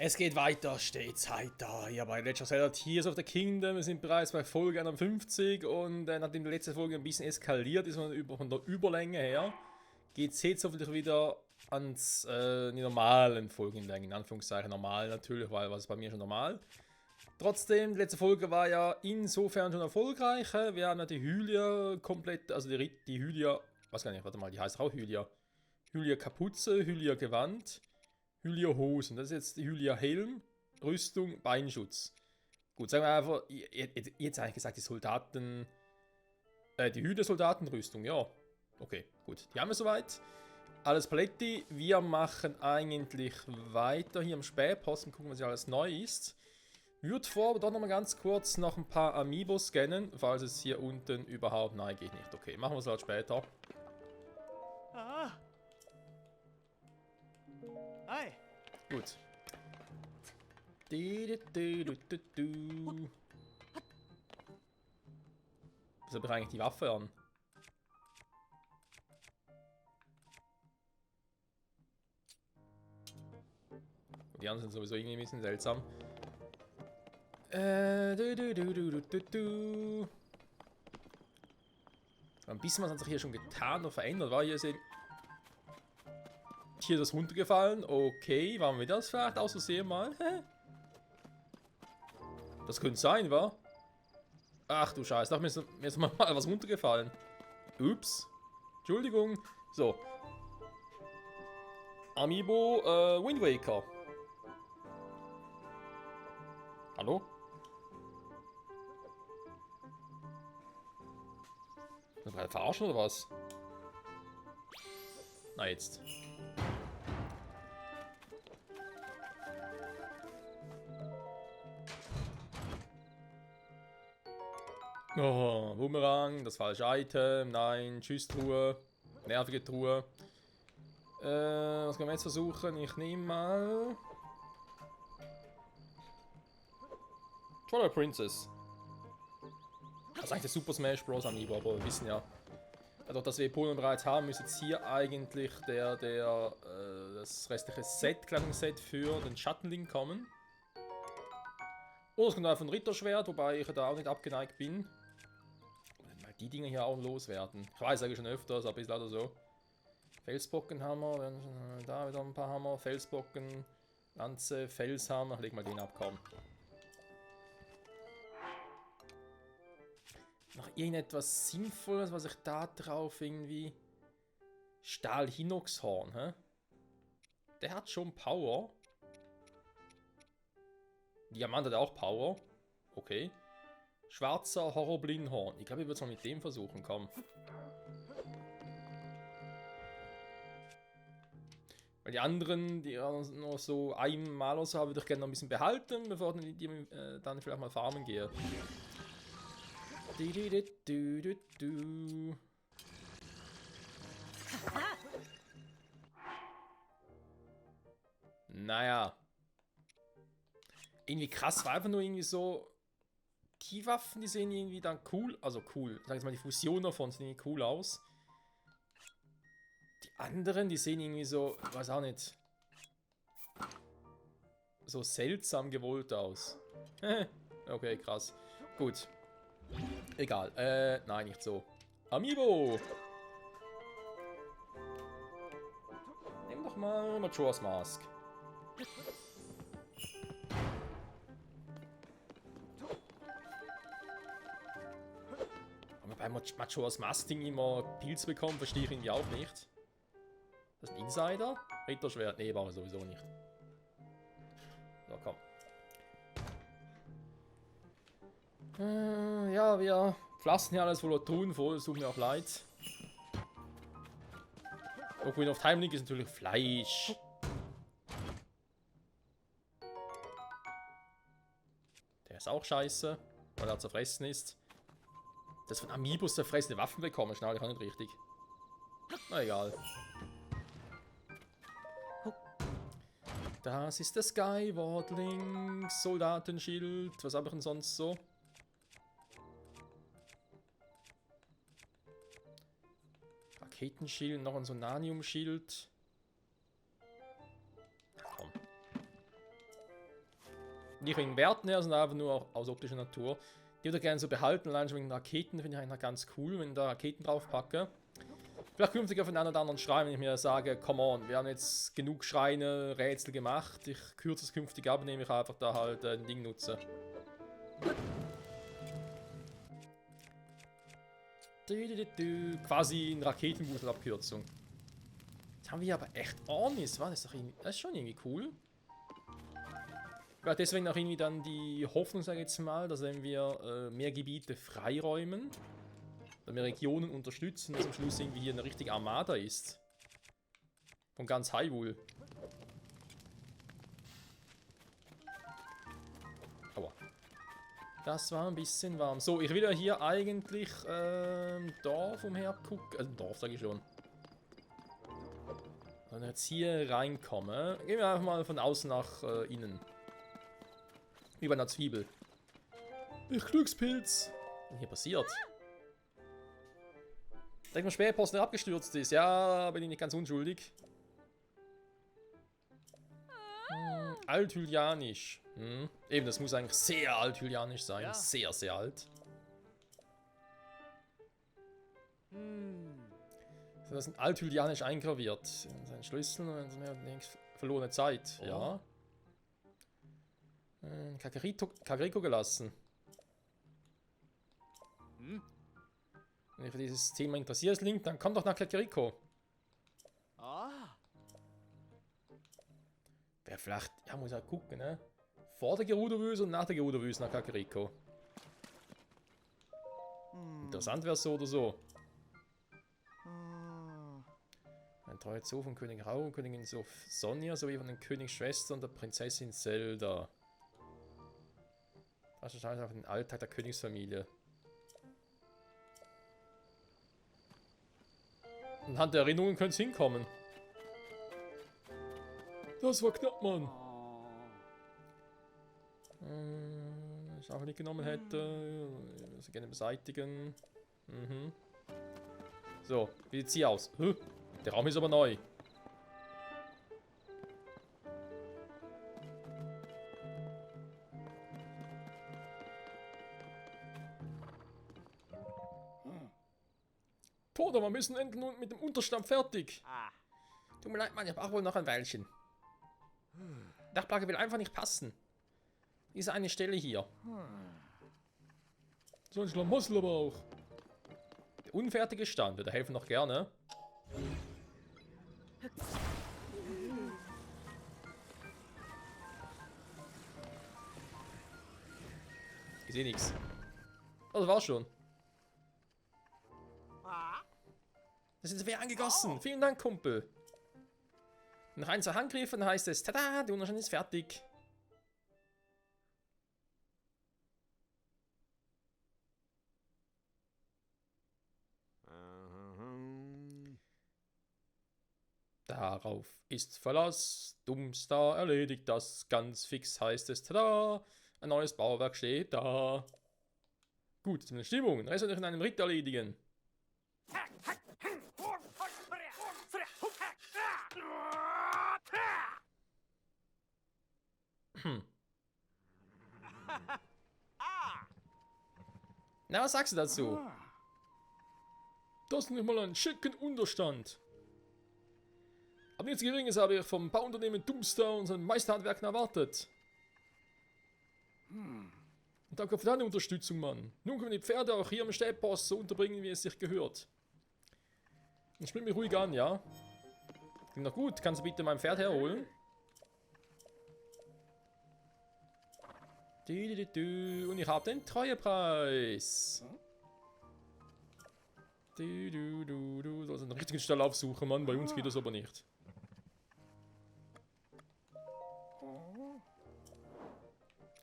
Es geht weiter, stets heiter. Hier bei Legend of Zelda Tears of the Kingdom. Wir sind bereits bei Folge 51 und nachdem die letzte Folge ein bisschen eskaliert ist von der Überlänge her, geht es jetzt hoffentlich wieder ans die normalen Folgenlängen. In Anführungszeichen normal natürlich, weil was ist bei mir schon normal. Trotzdem, die letzte Folge war ja insofern schon erfolgreich. Wir haben ja die Hylia komplett, also die Hylia, was gar nicht, warte mal, die heißt auch Hylia. Hylia Kapuze, Hylia Gewand. Hylia Hosen, das ist jetzt die Hylia Helm, Rüstung, Beinschutz. Gut, sagen wir einfach, jetzt eigentlich gesagt, die Soldaten, die Hylia Soldatenrüstung, ja. Okay, gut, die haben wir soweit. Alles Paletti, wir machen eigentlich weiter hier am Spähposten, gucken, was hier alles neu ist. Würde vor, doch nochmal ganz kurz noch ein paar Amiibos scannen, falls es hier unten überhaupt, nein, geht nicht. Okay, machen wir es halt später. Ah. Hi. Gut. Wieso habe ich eigentlich die Waffe an? Die anderen sind sowieso irgendwie ein bisschen seltsam. Ein bisschen was hat sich hier schon getan oder verändert. War hier sehen. Hier ist das runtergefallen. Okay, waren wir das vielleicht aus Versehen mal? Hä? Das könnte sein, wa? Ach du Scheiße, mir ist mal was runtergefallen. Ups. Entschuldigung. So. Amiibo Wind Waker. Hallo? Sind wir verarschen oder was? Na jetzt. Oh, Boomerang, das falsche Item, nein, tschüss Truhe, nervige Truhe. Was können wir jetzt versuchen? Ich nehme mal... Twilight Princess. Das ist eigentlich der Super Smash Bros. Amiibo, aber wir wissen ja, dadurch, dass wir Epona bereits haben, müsste jetzt hier eigentlich das restliche Kleidungsset für den Schattenlink kommen. Oder es kommt einfach ein Ritterschwert, wobei ich da auch nicht abgeneigt bin. Mal die Dinger hier auch loswerden. Ich weiß eigentlich schon öfters, aber ist leider so. Felsbockenhammer, da wieder ein paar Hammer, Felsbocken, Lanze, Felshammer, leg mal den ab, komm. Noch irgendetwas Sinnvolles, was ich da drauf irgendwie... Stahl-Hinoxhorn, hä? Der hat schon Power. Diamant hat auch Power. Okay. Schwarzer Horror-Blinhorn. Ich glaube, ich würde es mal mit dem versuchen, komm. Weil die anderen, die nur so einmal oder so haben, würde ich gerne noch ein bisschen behalten, bevor ich dann vielleicht mal farmen gehe. Naja. Irgendwie krass, war einfach nur irgendwie so. Die Waffen, die sehen irgendwie dann cool. Also cool. Sag ich mal, die Fusion davon sehen irgendwie cool aus. Die anderen, die sehen irgendwie so. Ich weiß auch nicht. So seltsam gewollt aus. Okay, krass. Gut. Egal. Nein, nicht so. Amiibo! Nimm doch mal Majora's Mask. Aber bei Majora's Mask Ding immer Pilz bekommen, verstehe ich irgendwie auch nicht. Das ist ein Insider? Ritterschwert? Nee, war sowieso nicht. So, komm. Ja, wir pflastern hier alles voller Truhen voll, es tut mir auch leid. Ocarina of Time Link ist natürlich Fleisch. Der ist auch scheiße, weil er zerfressen ist. Das von Amiibos zerfressene Waffen bekommen, schnell, ich auch nicht richtig. Na egal. Das ist der Skyward Link, Soldatenschild, was habe ich denn sonst so? Raketenschild, noch ein Sonanium-Schild. Komm. Nicht wegen Werten her, sondern einfach nur aus optischer Natur. Die würde ich gerne so behalten, allein schon wegen Raketen finde ich eigentlich ganz cool, wenn ich da Raketen drauf packe. Vielleicht künftig auf einen oder anderen Schrein, wenn ich mir sage, come on, wir haben jetzt genug Schreine, Rätsel gemacht, ich kürze es künftig ab, indem ich einfach da halt ein Ding nutze. Quasi eine Raketenbooster-Abkürzung. Jetzt haben wir aber echt ordentlich, das ist schon irgendwie cool. Ja, deswegen auch irgendwie dann die Hoffnung, sage ich jetzt mal, dass wenn wir mehr Gebiete freiräumen, wenn wir Regionen unterstützen, dass am Schluss irgendwie hier eine richtige Armada ist. Von ganz Hyrule. Aua. Das war ein bisschen warm. So, ich will ja hier eigentlich Dorf umher gucken. Dorf sage ich schon. Wenn ich jetzt hier reinkomme, gehen wir einfach mal von außen nach innen. Wie bei einer Zwiebel. Ich Glückspilz. Was ist hier passiert? Denk mal, Spähposten abgestürzt ist. Ja, bin ich nicht ganz unschuldig. Althylianisch. Eben, das muss eigentlich sehr althylianisch sein. Ja. Sehr, sehr alt. So, das ist althylianisch eingraviert. Sein Schlüssel und mehr verlorene Zeit. Oh. Ja. Kakariko gelassen. Wenn dich für dieses Thema interessiert, Link, dann komm doch nach Kakariko. Wäre vielleicht, ja, muss halt gucken, ne? Vor der Gerudo-Wüste und nach der Gerudo-Wüste nach Kakariko. Interessant wäre so oder so. Ein treuer Zoo von König Rau und Königin Sonja sowie von den Königsschwestern und der Prinzessin Zelda. Das ist auf den Alltag der Königsfamilie. Anhand der Erinnerungen könnte es hinkommen. Das war knapp, Mann. Ich auch nicht genommen hätte. Ich gerne beseitigen. So, wie sieht's hier aus? Der Raum ist aber neu. Toda, wir müssen endlich nun mit dem Unterstand fertig. Tut mir leid, Mann, ich brauche wohl noch ein Weilchen. Dachplage will einfach nicht passen. Diese eine Stelle hier. So ein Schlamassel aber auch. Der unfertige Stand, würde helfen noch gerne. Ich sehe nichts. Oh, das war's schon. Das sind wir angegossen. Vielen Dank, Kumpel. Noch ein, zwei Handgriffe, dann heißt es, tada, der Unterstand ist fertig. Darauf ist Verlass. Dummstar erledigt das. Ganz fix heißt es, tada, ein neues Bauwerk steht da. Gut, zum Stimmung. Den Rest wird in einem Ritt erledigen. Na, was sagst du dazu? Das ist nicht mal ein schicken Unterstand. Aber nichts Geringes habe ich vom Bauunternehmen Doomstar und seinen Meisterhandwerken erwartet. Und danke für deine Unterstützung, Mann. Nun können wir die Pferde auch hier am Stäbpost so unterbringen, wie es sich gehört. Und spiel mich ruhig an, ja? Klingt doch gut. Kannst du bitte mein Pferd herholen? Und ich habe den Treuepreis. Du sollst einen richtigen Stall aufsuchen, Mann. Bei uns geht das aber nicht.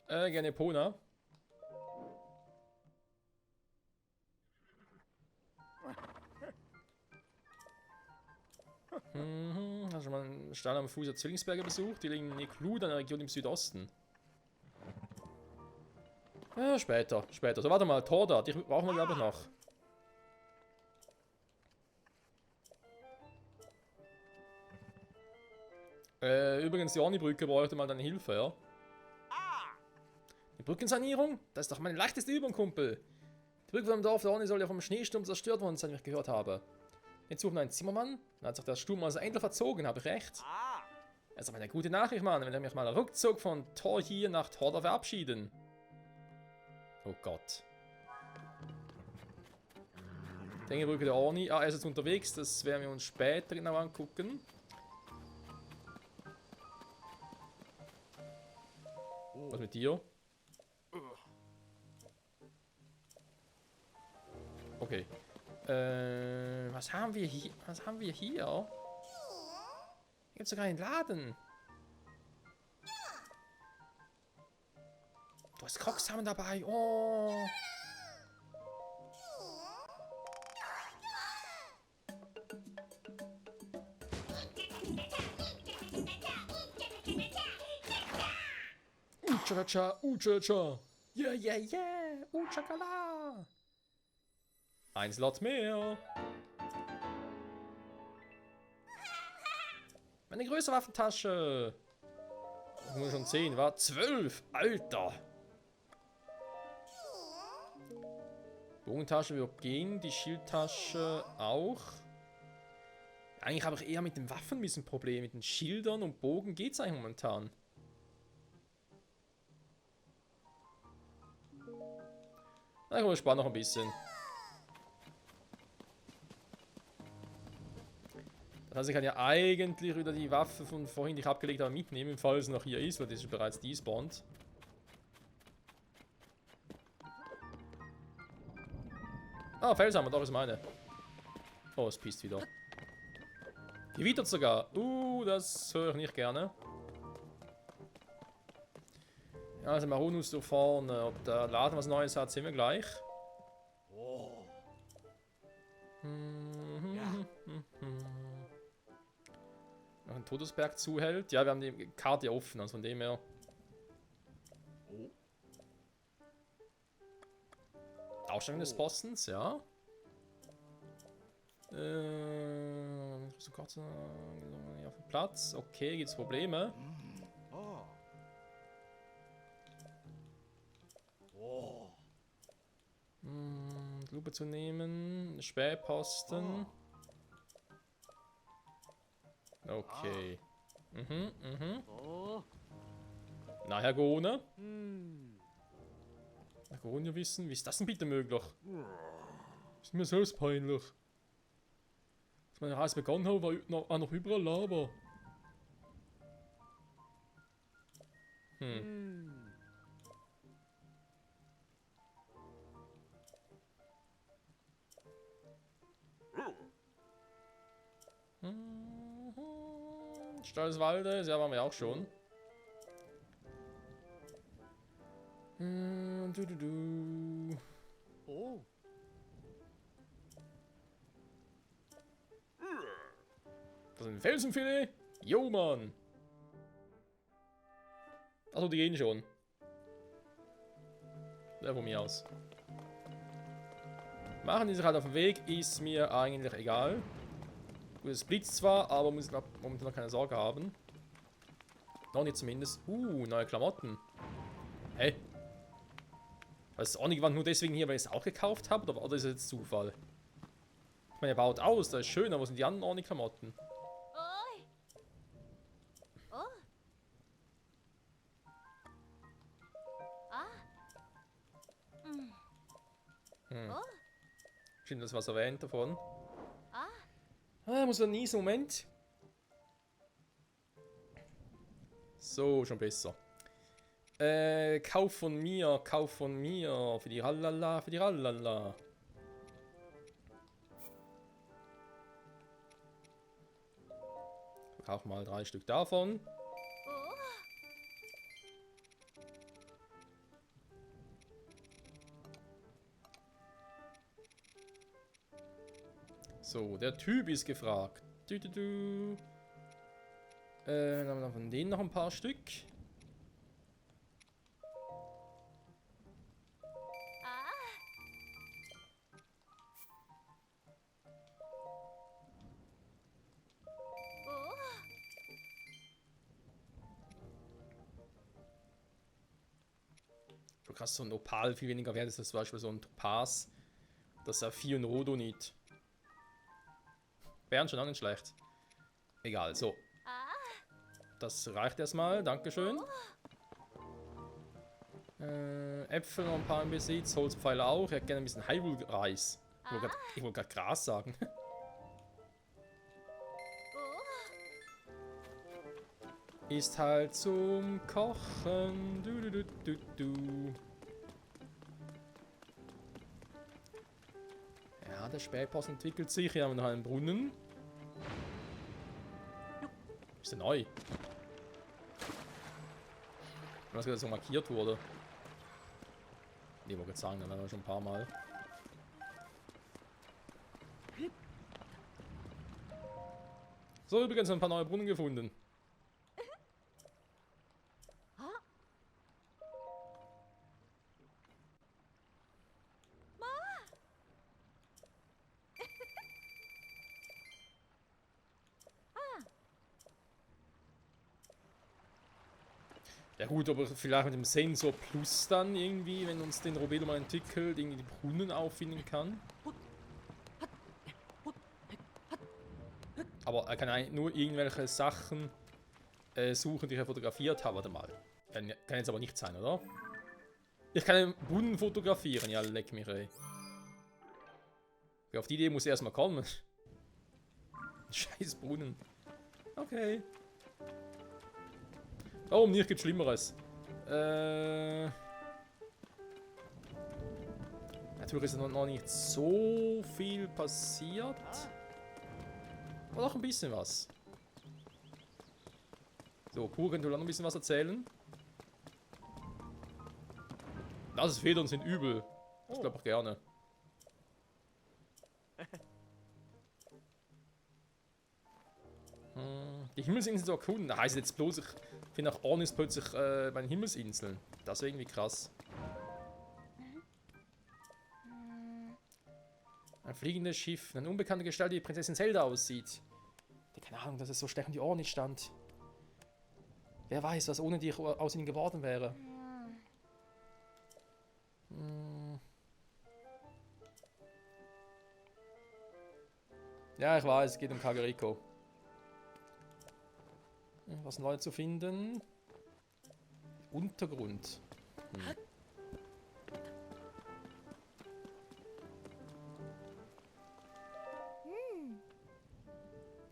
Gerne Pona. Hast du mal einen Stall am Fuß der Zwillingsberge besucht? Die liegen in Neklud, einer Region im Südosten. Ja, später. So, warte mal, Torda, dich brauchen wir glaube ich noch. Übrigens, die Orni-Brücke bräuchte mal deine Hilfe, ja? Die Brückensanierung? Das ist doch meine leichteste Übung, Kumpel. Die Brücke vom Dorf da vorne soll ja vom Schneesturm zerstört worden sein, wie ich gehört habe. Jetzt suchen wir einen Zimmermann. Dann hat sich der Sturm also endlich verzogen, habe ich recht? Ah. Das ist aber eine gute Nachricht, Mann. Wenn wir mich mal ruckzuck von Tor hier nach Tor verabschieden. Oh Gott. Brücke der Orni. Ah, er ist jetzt unterwegs. Das werden wir uns später genau angucken. Was mit dir? Okay. Was haben wir hier? Was haben wir hier? Hier gibt es sogar einen Laden. Du hast Krocksamen dabei. Oh. Ucha-cha, ucha-cha. Yeah, yeah, yeah. Uchakala. Ein Slot mehr. Meine größere Waffentasche. Nur schon 10, war 12. Alter. Bogentasche wird gehen, die Schildtasche auch. Eigentlich habe ich eher mit den Waffen ein bisschen Probleme. Mit den Schildern und Bogen geht es eigentlich momentan. Na komm, wir sparen noch ein bisschen. Das heißt, ich kann ja eigentlich wieder die Waffe von vorhin, die ich abgelegt habe, mitnehmen, falls es noch hier ist, weil das ist bereits despawned. Ah, Felshammer, doch ist meine. Oh, es pisst wieder. Gewittert sogar. Das höre ich nicht gerne. Ja, also Maronus da vorne. Ob der Laden was Neues hat, sehen wir gleich. Oh. Noch ein Todesberg zuhält. Ja, wir haben die Karte offen, also von dem her. Oh. Ausstellung des Postens, ja. So kurz auf dem Platz. Okay, gibt's Probleme. Oh. Oh. Lupe zu nehmen. Spähposten. Okay. Oh. Na, Herr Gone. Hm. Herr Gone wissen, wie ist das denn bitte möglich? Ist mir selbst peinlich. Als meine Reise begonnen habe, war noch überall Lava. Stall des Waldes, ja, waren wir auch schon. Oh. Das sind Felsenfilet. Jo, Mann. Achso, die gehen schon. Ja, von mir aus. Machen die sich halt auf den Weg, ist mir eigentlich egal. Gut, es blitzt zwar, aber muss ich momentan noch keine Sorge haben. Noch nicht zumindest. Neue Klamotten. Hä? Was ist auch nicht nur deswegen hier, weil ich es auch gekauft habe? Oder ist es jetzt Zufall? Ich meine, er baut aus, das ist schön, aber wo sind die anderen ordentlichen Klamotten? Oi. Oh. Ah. Oh. Stimmt, das was erwähnt davon. Ah. Muss man niesen, Moment. So, schon besser. Kauf von mir, für die Rallala, für die Rallala. Kauf mal 3 Stück davon. Oh. So, der Typ ist gefragt. Dann haben wir von denen noch ein paar Stück. Ah. Oh. krass, so ein Opal viel weniger wert ist als zum Beispiel so ein Topaz. Das Saphir und Rhodonit. Wären schon auch nicht schlecht. Egal, so. Das reicht erstmal, dankeschön. Äpfel noch ein paar im Besitz, Holzpfeiler auch. Ich hätte gerne ein bisschen Hyrule-Reis. Ich wollte gerade Gras sagen. Ist halt zum Kochen. Du. Ja, der Spätpost entwickelt sich. Hier haben wir noch einen Brunnen. Ist der neu? Ich weiß gar nicht, dass so markiert wurde. Nee, wollte ich sagen, dann haben wir schon ein paar Mal. So, übrigens ein paar neue Brunnen gefunden. Ja gut, aber vielleicht mit dem Sensor Plus dann irgendwie, wenn uns den Robelo mal entwickelt, irgendwie die Brunnen auffinden kann. Aber er kann eigentlich nur irgendwelche Sachen suchen, die er fotografiert hat. Warte mal. Kann jetzt aber nicht sein, oder? Ich kann einen Brunnen fotografieren. Ja, leck mich, ey. Auf die Idee muss er erstmal kommen. Scheiß Brunnen. Okay. Warum nicht? Gibt Schlimmeres. Natürlich ist noch nicht so viel passiert. Aber noch ein bisschen was. So, Pur, könnt ihr noch ein bisschen was erzählen? Das Federn sind übel. Ich glaube auch gerne. Die Himmelsinseln zu erkunden. Da heißt jetzt bloß, ich finde auch Ornis plötzlich bei den Himmelsinseln. Das wäre irgendwie krass. Ein fliegendes Schiff. Eine unbekannte Gestalt, die Prinzessin Zelda aussieht. Keine Ahnung, dass es so schlecht um die Ohren nicht stand. Wer weiß, was ohne dich aus ihnen geworden wäre. Ja, ich weiß, es geht um Kageriko. Was Neues zu finden. Untergrund.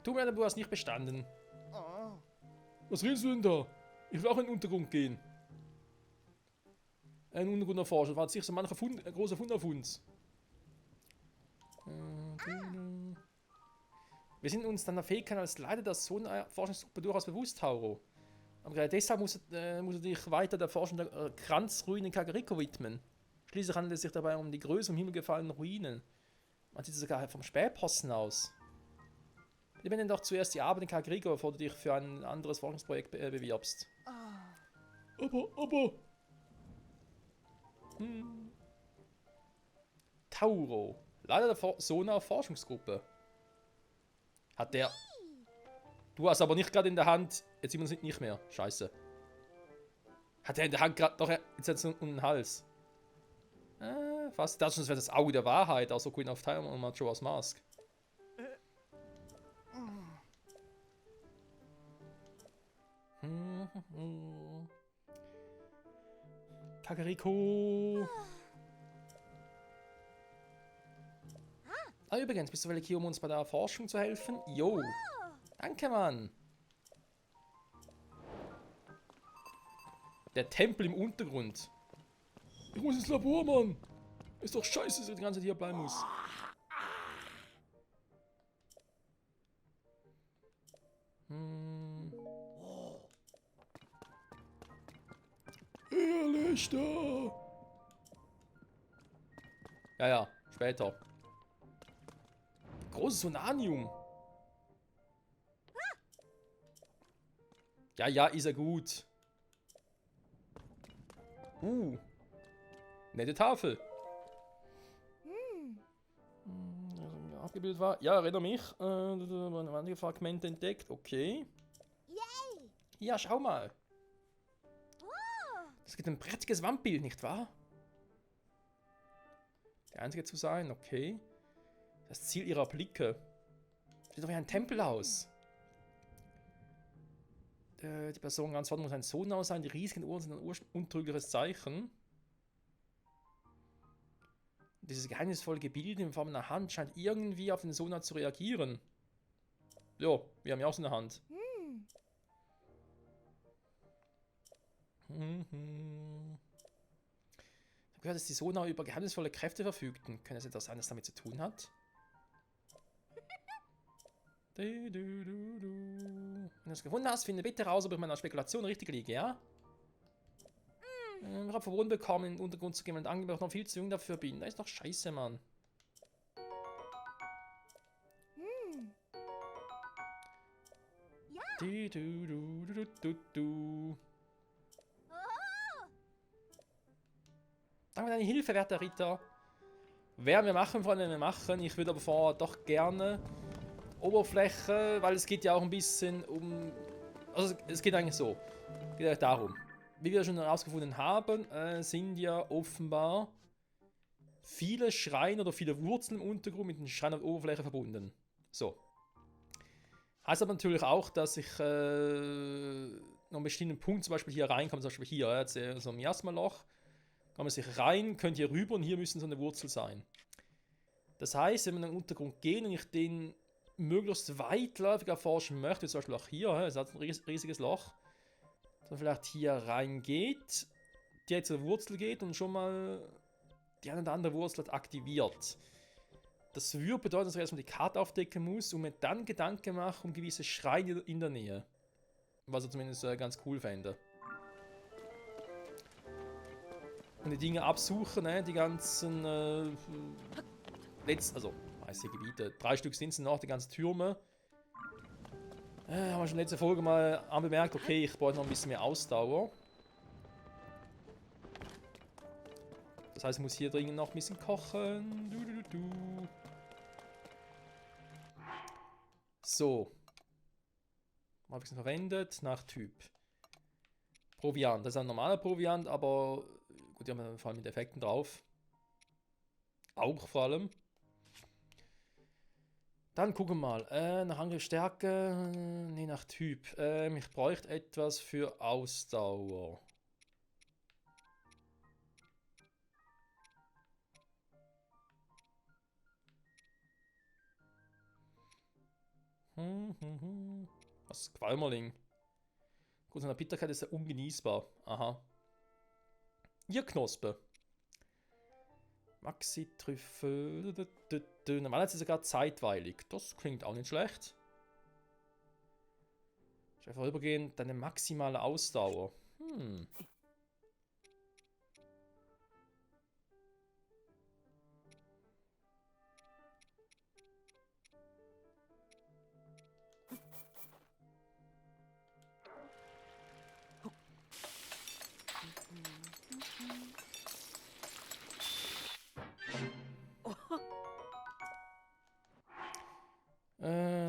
Tu mir, du hast nicht bestanden. Was willst du denn da? Ich will auch in den Untergrund gehen. Ein Untergrund erforschen. War sicher so mancher großer Fund auf uns. Wir sind uns dann der Fähigkeit als Leiter der Forschungsgruppe durchaus bewusst, Tauro. Aber gerade deshalb musst du dich weiter der Forschung der Kranzruinen Kageriko widmen. Schließlich handelt es sich dabei um die Größe vom Himmel gefallenen Ruinen. Man sieht sogar vom Spähposten aus. Übernimm doch zuerst die Arbeit in Kageriko, bevor du dich für ein anderes Forschungsprojekt bewirbst. Aber. Tauro. Leiter der Sonar-Forschungsgruppe. Hat der... Du hast aber nicht gerade in der Hand... Jetzt sieht man es nicht mehr. Scheiße. Hat er in der Hand gerade... Doch, jetzt hat es um den Hals. Fast. Das wäre das Auge der Wahrheit, außer Queen of Time und Majora's Mask. Kageriko. Ah, übrigens, bist du vielleicht hier, um uns bei der Forschung zu helfen? Jo. Danke, Mann. Der Tempel im Untergrund. Ich muss ins Labor, Mann. Ist doch scheiße, dass ich die ganze Zeit hier bleiben muss. Lichter. Ja, später. Großes Sonanium. Ja, ist er gut. Nette Tafel. Abgebildet war. Ja, erinnere mich. Manche Fragmente entdeckt. Okay. Ja, schau mal. Das gibt ein prächtiges Wandbild, nicht wahr? Die einzige zu sein, okay. Das Ziel ihrer Blicke. Sieht doch wie ein Tempel aus. Die Person ganz vorne muss ein Sonar sein. Die riesigen Ohren sind ein untrügliches Zeichen. Dieses geheimnisvolle Gebilde in Form einer Hand scheint irgendwie auf den Sonar zu reagieren. Jo, wir haben ja auch so eine Hand. Ich habe gehört, dass die Sonar über geheimnisvolle Kräfte verfügten. Könnte es etwas sein, das damit zu tun hat? Wenn du es gefunden hast, finde bitte raus, ob ich meiner Spekulation richtig liege, ja? Ich habe verwundert bekommen, in den Untergrund zu gehen, und angeblich noch viel zu jung dafür bin. Das ist doch scheiße, Mann. Danke für deine Hilfe, werter Ritter. Werden wir machen, Freunde, wir machen. Ich würde aber vorher doch gerne Oberfläche, weil es geht ja auch ein bisschen um... Also es geht eigentlich so. Es geht eigentlich darum. Wie wir schon herausgefunden haben, sind ja offenbar viele Schreine oder viele Wurzeln im Untergrund mit den Schreinen auf der Oberfläche verbunden. So. Heißt aber natürlich auch, dass ich noch einen bestimmten Punkt zum Beispiel hier reinkomme, zum Beispiel hier, jetzt so ein Miasma-Loch. Kann man sich rein, könnt hier rüber und hier müssen so eine Wurzel sein. Das heißt, wenn wir in den Untergrund gehen und ich den möglichst weitläufig erforschen möchte, zum Beispiel auch hier, es hat ein riesiges Loch, dann vielleicht hier reingeht, direkt zur Wurzel geht und schon mal die eine oder andere Wurzel hat aktiviert. Das würde bedeuten, dass ich erstmal die Karte aufdecken muss und mir dann Gedanken machen um gewisse Schreine in der Nähe. Was ich zumindest ganz cool fände. Und die Dinge absuchen, ne? Die ganzen also heiße Gebiete. 3 Stück sind es noch, die ganzen Türme. Haben wir schon letzte Folge mal anbemerkt, okay, ich brauche noch ein bisschen mehr Ausdauer. Das heißt, ich muss hier dringend noch ein bisschen kochen. So. Habe ich es verwendet? Nach Typ. Proviant. Das ist ein normaler Proviant, aber gut, die haben vor allem mit Effekten drauf. Auch vor allem. Dann gucken wir mal. Nach Angriffsstärke. Nee, nach Typ. Ich bräuchte etwas für Ausdauer. Was? Qualmerling. Gut, seine Bitterkeit ist ja ungenießbar. Aha. Ihr Knospe. Maxi-Trüffel. Normalerweise ist es sogar zeitweilig. Das klingt auch nicht schlecht. Ich will vorübergehend deine maximale Ausdauer.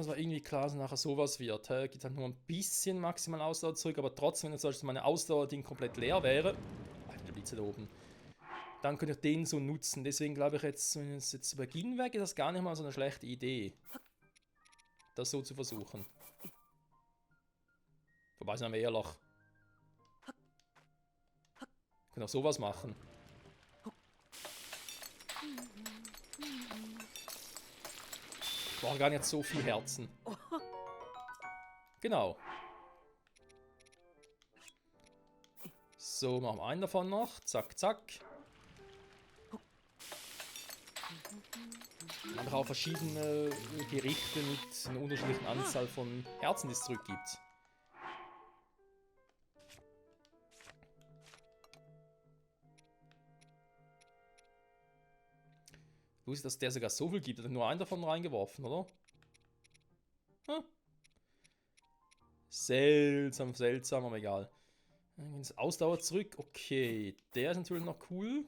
Es war irgendwie klar, dass nachher sowas wird. Geht halt nur ein bisschen maximal Ausdauer zurück, aber trotzdem, wenn jetzt zum meine Ausdauer-Ding komplett leer wäre. Alter, der Blitze da oben. Dann könnte ich den so nutzen. Deswegen glaube ich jetzt, wenn es jetzt zu Beginn weg ist, das gar nicht mal so eine schlechte Idee. Das so zu versuchen. Wobei, sind wir ehrlich. Wir können auch sowas machen. Ich brauche gar nicht so viel Herzen. Genau. So, machen wir einen davon noch. Zack, zack. Man hat auch verschiedene Gerichte mit einer unterschiedlichen Anzahl von Herzen, die es zurückgibt. Lustig, dass der sogar so viel gibt. Er hat nur einen davon reingeworfen, oder? Hm. Seltsam, seltsam, aber egal. Dann gehen wir Ausdauer zurück. Okay, der ist natürlich noch cool.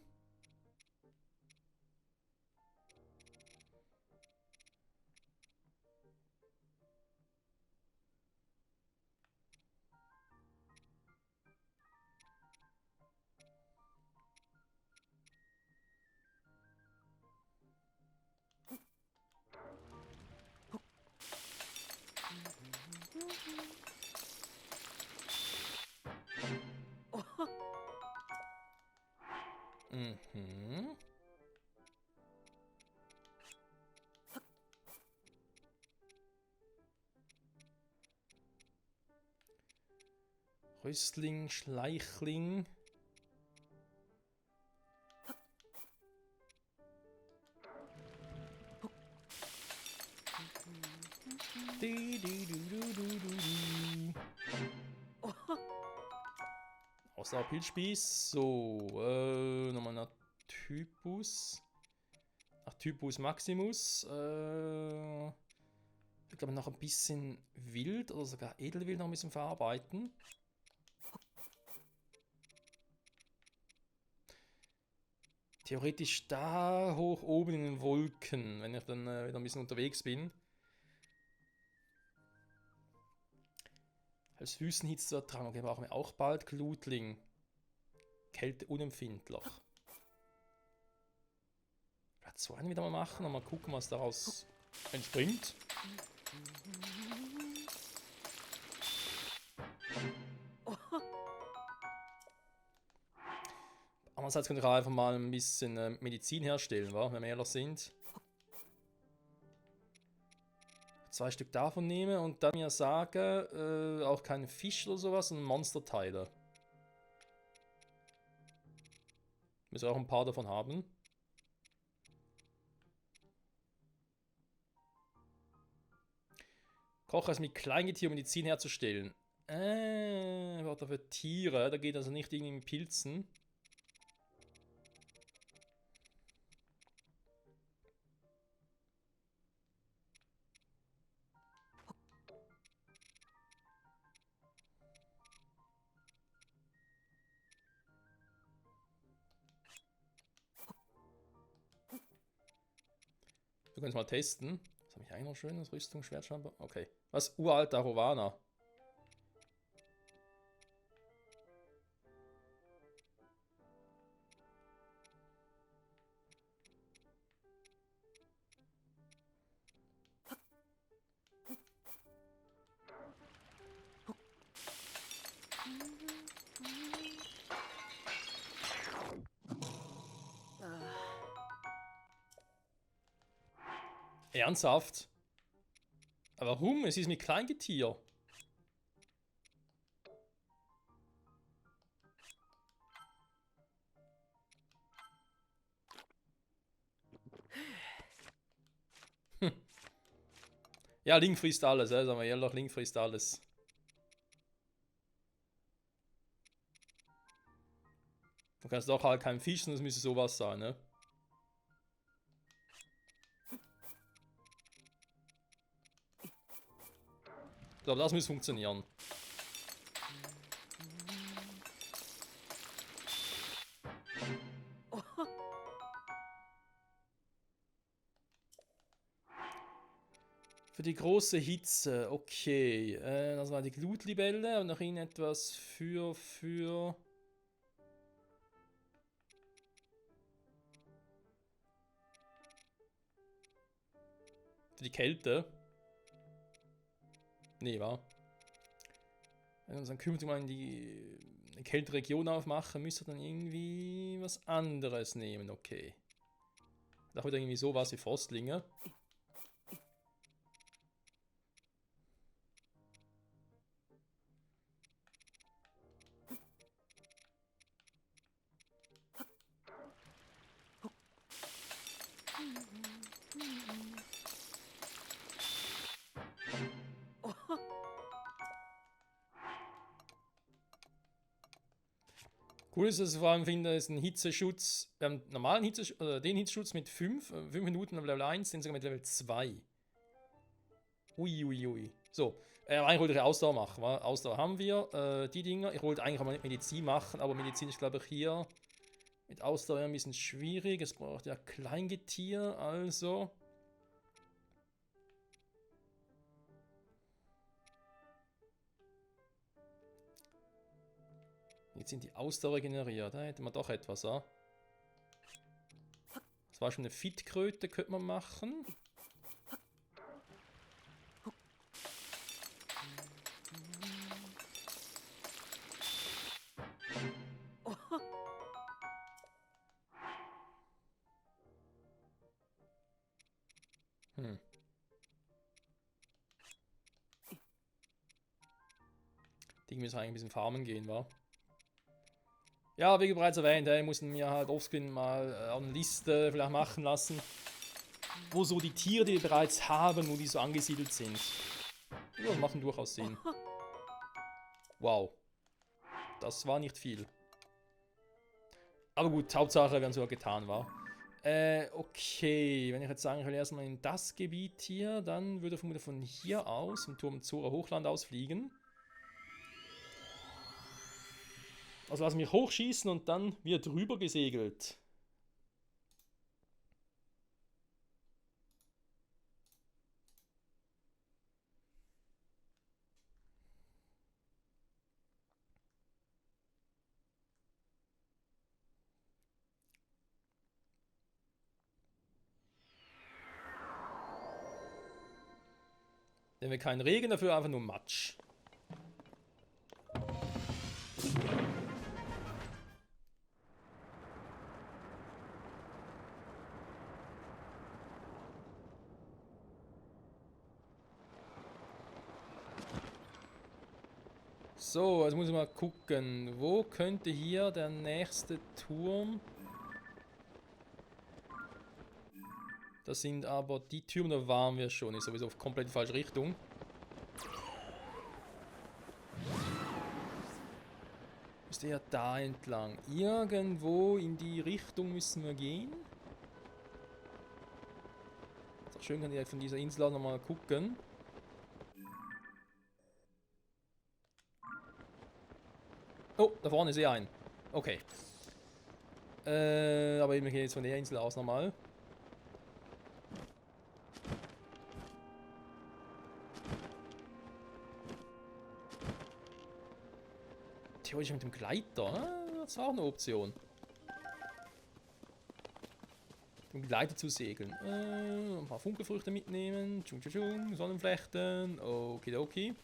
Mhm. Röstling, Schleichling. Außer Pilzspieß. So, nochmal nach Typus. Nach Typus Maximus. Ich glaube noch ein bisschen Wild oder sogar Edelwild noch ein bisschen verarbeiten. Theoretisch da hoch oben in den Wolken, wenn ich dann wieder ein bisschen unterwegs bin. Als Wüstenhitze zu ertragen. Okay, brauchen wir auch bald Glutling. Kälte unempfindlich. Ich werde so einen wieder mal machen und mal gucken, was daraus entspringt. Andererseits könnte ich auch einfach mal ein bisschen Medizin herstellen, wa? Wenn wir ehrlich sind. 2 Stück davon nehme und dann mir sage, auch kein Fisch oder sowas, sondern Monsterteile. Müssen auch ein paar davon haben. Koche es mit Kleingetier, um Medizin herzustellen. Warte, für Tiere, da geht also nicht irgendwie mit Pilzen. Wir können es mal testen. Was habe ich eigentlich noch schönes? Rüstung, Schwertschamper. Okay. Was? Uralter Arovana. Ernsthaft? Aber warum? Es ist mit Kleingetier. Ja, Link frisst alles, sagen wir ehrlich, Link frisst alles. Du kannst doch halt keinen Fisch, das müsste sowas sein, ne? Ich glaube, das muss funktionieren. Für die große Hitze, okay. Das war die Glutlibelle und noch irgendetwas für die Kälte. Nee, war. Wenn wir uns dann künftig mal in die eine kältere Region aufmachen, müsste dann irgendwie was anderes nehmen, okay. Da wird irgendwie sowas wie Frostlinge. Cool ist, dass ich vor allem finde, ist ein Hitzeschutz. Wir haben normalen Hitzeschutz, den Hitzeschutz mit 5 Minuten auf Level 1, den sogar mit Level 2. Uiuiui. So, eigentlich wollte ich Ausdauer machen. Wa? Ausdauer haben wir, die Dinger. Ich wollte eigentlich auch mal Medizin machen, aber Medizin ist, glaube ich, hier mit Ausdauer ein bisschen schwierig. Es braucht ja Kleingetier, also. Jetzt sind die Ausdauer generiert. Da hätten wir doch etwas, ja. Das war schon eine Fitkröte, könnte man machen. müssen wir eigentlich ein bisschen farmen gehen, wa? Ja, wie bereits erwähnt, ich muss mir halt offscreen mal eine Liste vielleicht machen lassen, wo so die Tiere, die wir bereits haben, wo die so angesiedelt sind. Ja, das macht durchaus Sinn. Wow. Das war nicht viel. Aber gut, Hauptsache, wir haben sogar getan, war. Okay, wenn ich jetzt sagen, ich will erstmal in das Gebiet hier, dann würde ich vermutlich von hier aus, vom Turm Zora Hochland aus fliegen. Also lass mich hochschießen und dann wird drüber gesegelt. Nehmen wir keinen Regen, dafür einfach nur Matsch. So, jetzt muss ich mal gucken. Wo könnte hier der nächste Turm? Das sind aber die Türme, da waren wir schon. Ist sowieso auf komplett die falsche Richtung. Ist eher da entlang. Irgendwo in die Richtung müssen wir gehen. Ist auch schön, kann ich von dieser Insel auch nochmal gucken. Oh, da vorne sehe ich einen. Okay. Aber eben, wir gehen jetzt von der Insel aus nochmal. Theoretisch mit dem Gleiter, das war auch eine Option. Mit dem Gleiter zu segeln. Ein paar Funkelfrüchte mitnehmen. Tschung, tschung, tschung. Sonnenflechten. Okidoki.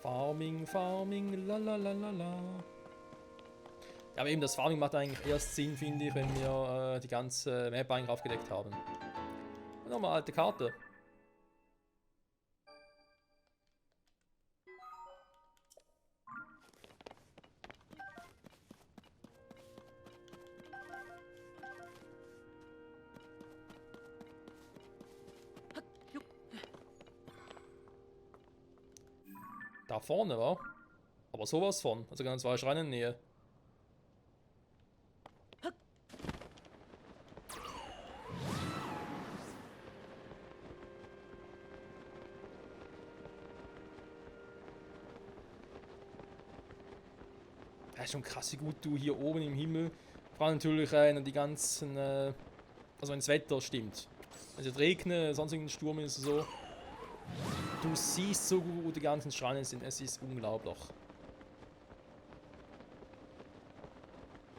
Farming, Farming, lalalala. Ja, aber eben das Farming macht eigentlich erst Sinn, finde ich, wenn wir die ganze Map eigentlich aufgedeckt haben. Und nochmal eine alte Karte. Da vorne war. Aber sowas von. Also ganz zwei Schreine in der Nähe. Ja, ist schon krass, wie gut du hier oben im Himmel. Vor allem natürlich die ganzen. Also wenn das Wetter stimmt. Wenn es regnet, sonst irgendein Sturm ist so. Du siehst so gut, wo die ganzen Schreine sind. Es ist unglaublich.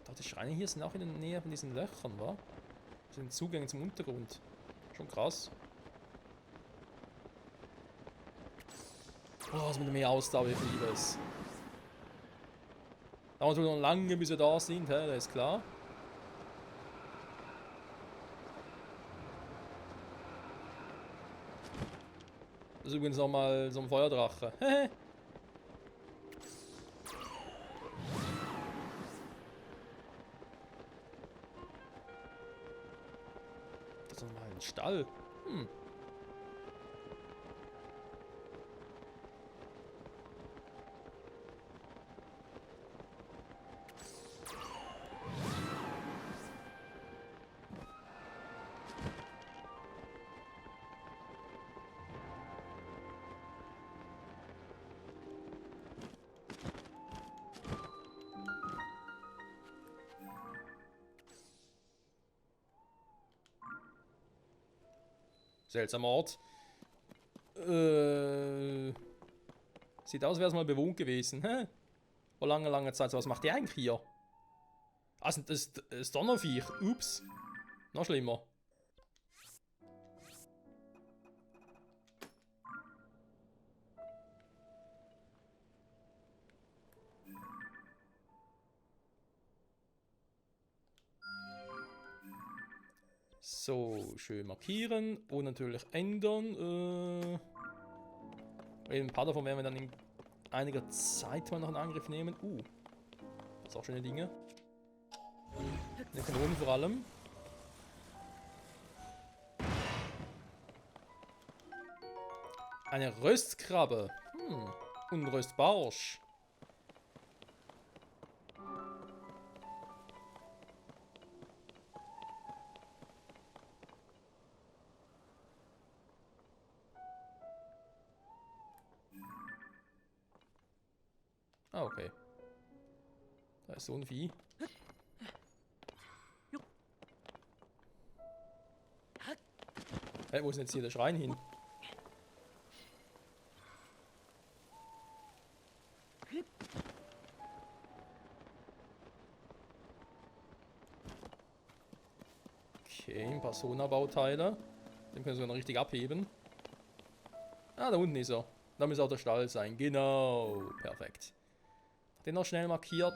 Da die Schreine hier sind auch in der Nähe von diesen Löchern, wa? Das sind Zugänge zum Untergrund. Schon krass. Oh, was mit mehr Ausdauer, ich liebe es. Dauert wohl noch lange, bis wir da sind, hä? Das ist klar. Das ist übrigens nochmal so ein Feuerdrache. Das ist nochmal ein Stall. Hm. Seltsamer Ort. Sieht aus, als wäre es mal bewohnt gewesen. Hä? Vor langer, langer Zeit. So, was macht der eigentlich hier? Ah, das ist das Donnerviech. Ups. Noch schlimmer. So, schön markieren und natürlich ändern. Ein paar davon werden wir dann in einiger Zeit mal noch in Angriff nehmen. Das ist auch schöne Dinge. Eine Kanone vor allem. Eine Röstkrabbe. Und ein Röstbarsch. Ah, okay. Da ist so ein Vieh. Hey, wo ist denn jetzt hier der Schrein hin? Okay, ein paar Sona-Bauteile. Den können wir noch richtig abheben. Ah, da unten ist er. Da muss auch der Stall sein. Genau. Perfekt. Den noch schnell markiert.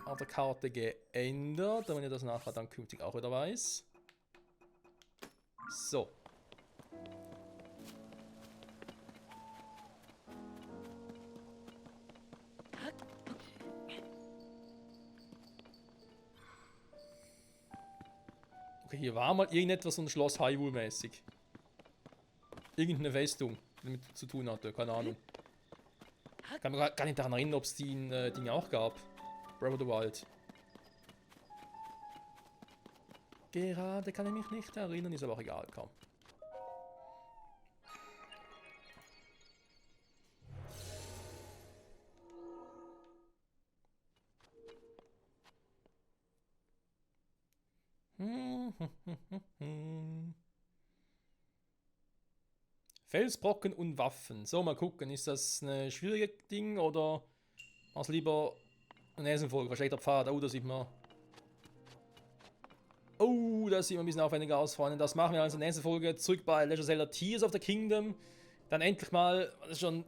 Auf der Karte geändert, damit ich das nachher dann künftig auch wieder weiß. So. Okay, hier war mal irgendetwas von Schloss Hyrule-mäßig. Irgendeine Festung, die damit zu tun hatte, keine Ahnung. Ich kann mich gar nicht daran erinnern, ob es die Dinge auch gab. Breath of the Wild. Gerade kann ich mich nicht erinnern, ist aber auch egal, komm. Felsbrocken und Waffen. So, mal gucken, ist das ein schwieriges Ding oder was lieber ein Näsenfolger, schlechter Pfad. Oh, da sieht man. Oh, da sieht man ein bisschen aufwendiger aus, Freunde. Das machen wir also in der nächsten Folge. Zurück bei Legend of Zelda Tears of the Kingdom. Dann endlich mal, was ich schon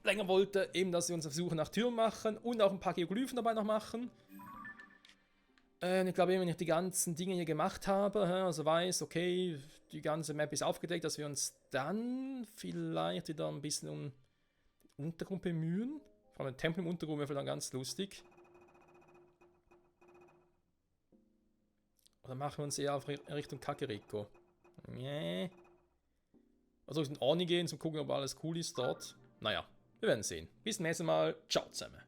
länger wollte, eben, dass wir uns auf Suche nach Türen machen und auch ein paar Geoglyphen dabei noch machen. Ich glaube, wenn ich die ganzen Dinge hier gemacht habe, also weiß, okay, die ganze Map ist aufgedeckt, dass wir uns dann vielleicht wieder ein bisschen um den Untergrund bemühen. Vor allem den Tempel im Untergrund wäre dann ganz lustig. Oder machen wir uns eher auf Richtung Kakariko? Nee. Also in Orni gehen, zum gucken, ob alles cool ist dort. Naja, wir werden sehen. Bis zum nächsten Mal. Ciao zusammen.